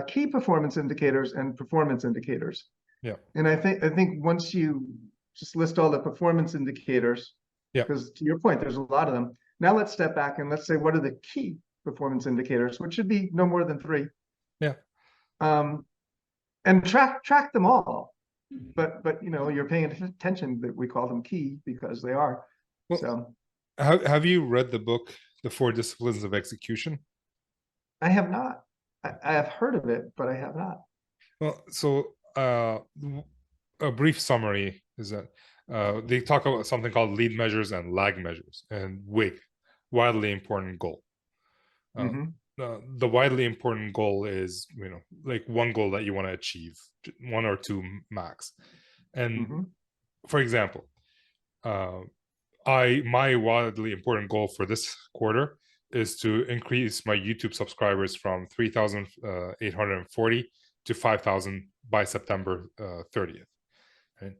key performance indicators and performance indicators. Yeah. And I think once you just list all the performance indicators, Yeah. because to your point, there's a lot of them. Now let's step back and let's say, what are the key performance indicators, which should be no more than 3. Yeah. And track them all. But you're paying attention that we call them key because they are. Well, so have you read the book, The 4 Disciplines of Execution? I have not. I have heard of it, but I have not. Well, so a brief summary is that they talk about something called lead measures and lag measures, and WIG, widely important goal. The widely important goal is, like one goal that you want to achieve, 1 or 2 max. And for example, my wildly important goal for this quarter is to increase my YouTube subscribers from 3,840 to 5,000 by September 30th. Right?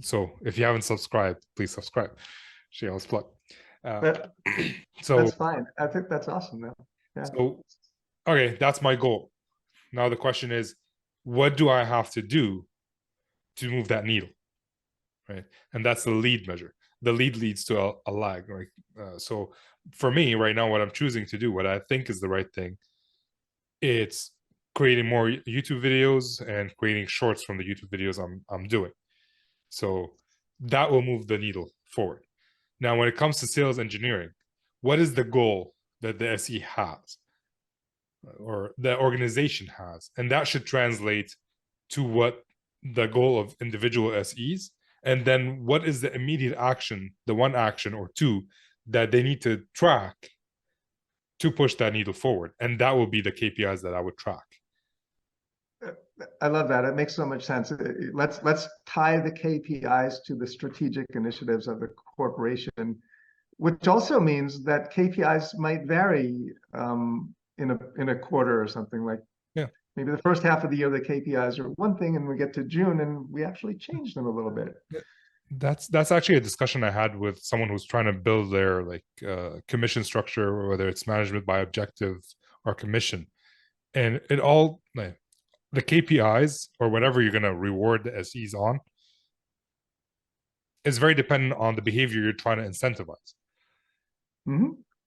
So if you haven't subscribed, please subscribe. Shameless plug. So that's fine. I think that's awesome, though. Yeah. So, okay, that's my goal. Now the question is, what do I have to do to move that needle? Right, and that's the lead measure. The lead leads to a lag. Right. So for me right now, what I'm choosing to do, what I think is the right thing, it's creating more YouTube videos and creating shorts from the YouTube videos I'm doing. So that will move the needle forward. Now, when it comes to sales engineering, what is the goal that the SE has or the organization has? And that should translate to what the goal of individual SEs. And then what is the immediate action, the 1 action or 2 that they need to track to push that needle forward? And that will be the KPIs that I would track. I love that. It makes so much sense. Let's tie the KPIs to the strategic initiatives of the corporation, which also means that KPIs might vary in a quarter or something. Like, maybe the first half of the year the KPIs are one thing, and we get to June and we actually change them a little bit. That's actually a discussion I had with someone who's trying to build their commission structure, whether it's management by objective or commission, and it all the KPIs or whatever you're going to reward the SEs on is very dependent on the behavior you're trying to incentivize.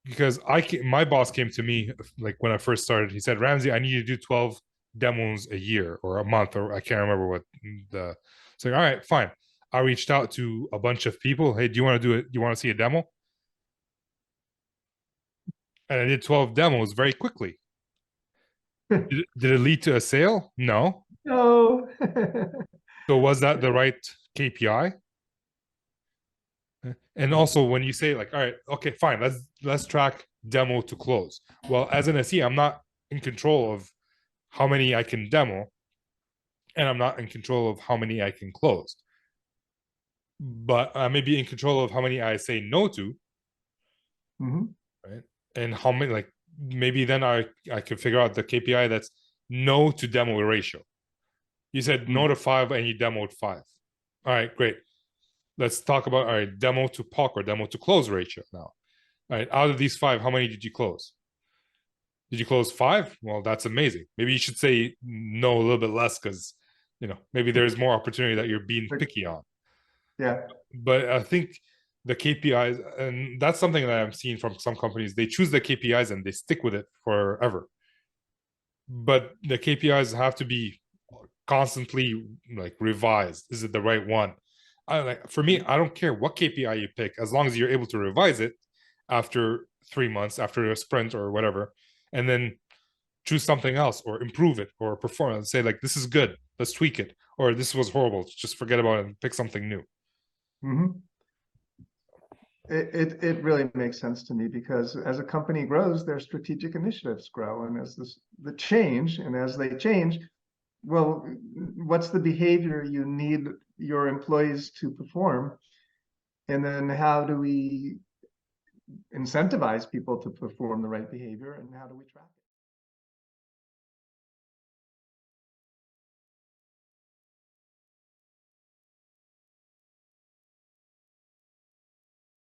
Because my boss came to me like when I first started. He said, Ramsey, I need you to do 12 demos a year or a month, or I can't remember what the. So all right, fine. I reached out to a bunch of people. Hey, do you want to do it? Do you want to see a demo? And I did 12 demos very quickly. Did it lead to a sale? No. No. So was that the right KPI? And also when you say like, all right, okay, fine, let's track demo to close. Well, as an SE, I'm not in control of how many I can demo, and I'm not in control of how many I can close. But I may be in control of how many I say no to. Right. And how many, like maybe then I could figure out the KPI that's no to demo ratio. You said no to 5 and you demoed 5. All right, great. Let's talk about, all right, demo to POC or demo to close ratio now. All right, out of these 5, how many did you close? Did you close 5? Well, that's amazing. Maybe you should say no a little bit less because, maybe there's more opportunity that you're being picky on. Yeah. But I think the KPIs, and that's something that I'm seeing from some companies, they choose the KPIs and they stick with it forever. But the KPIs have to be constantly revised. Is it the right one? For me, I don't care what KPI you pick, as long as you're able to revise it after 3 months, after a sprint or whatever, and then choose something else or improve it or perform and say like, this is good, let's tweak it, or this was horrible, just forget about it and pick something new. It really makes sense to me, because as a company grows, their strategic initiatives grow, and as they change, well, what's the behavior you need your employees to perform, and then how do we incentivize people to perform the right behavior, and how do we track it?